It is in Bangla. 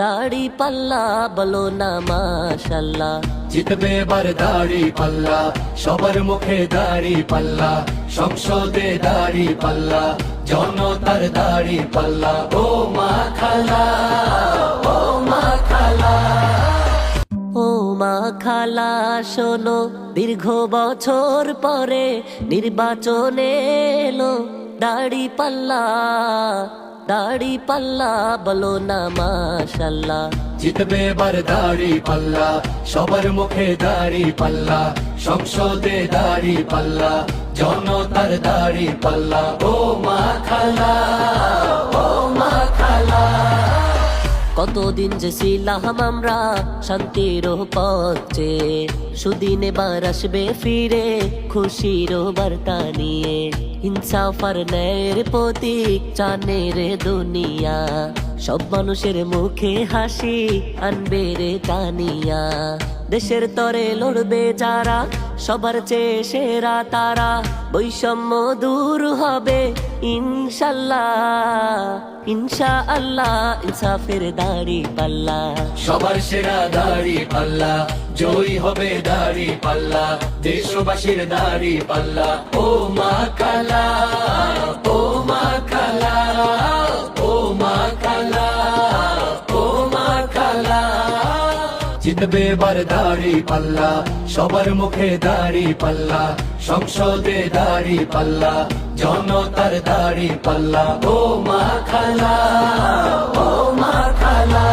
দাড়ি পাল্লা বলো না মাশাল্লাহ। জিতবে এবার দাড়ি পাল্লা, সবার মুখে দাড়ি পাল্লা, সংসদে দাড়ি পাল্লা, জনতার দাড়ি পাল্লা। ও মা খালা, ও মা খালা, ও মা খালা শোনো, দীর্ঘ বছর পরে নির্বাচনে এলো দাড়ি পাল্লা, দাড়ি পাল্লা বলো না মাশাল্লাহ। জিতবে এবার দাড়ি পাল্লা, সবার মুখে দাড়ি পাল্লা, সংসদে দাড়ি পাল্লা, জনতার দাড়ি পাল্লা। ও মা খালা, ও মা খালা, কতদিন যে ছিলাম আমরা শান্তির পথে, সুদিন এবার আসবে ফিরে খুশির বার্তা নিয়ে। ইনসাফ আর ন্যায়ের প্রতীক চানে রে দুনিয়া, সব মানুষের মুখে হাসি আনবে রে টানিয়া। দেশের তরে লড়বে যারা, সবার চেয়ে সেরা তারা, বৈষম্য দূর হবে ইনশাল্লাহ, ইনশাআল্লাহ। ইনসাফের দাড়ি পাল্লা, সবার সেরা দাড়ি পাল্লা, জয়ী হবে দাড়ি পাল্লা, দেশবাসীর দাড়ি পাল্লা। ও মা খালা, ও মা খালা, ও মা খালা, ও মা খালা। জিতবে এবার দাড়ি পাল্লা, সবার মুখে দাড়ি পাল্লা, সংসদে দাড়ি পাল্লা, জনতার দাড়ি পাল্লা। ও মা খালা, ও মা খালা।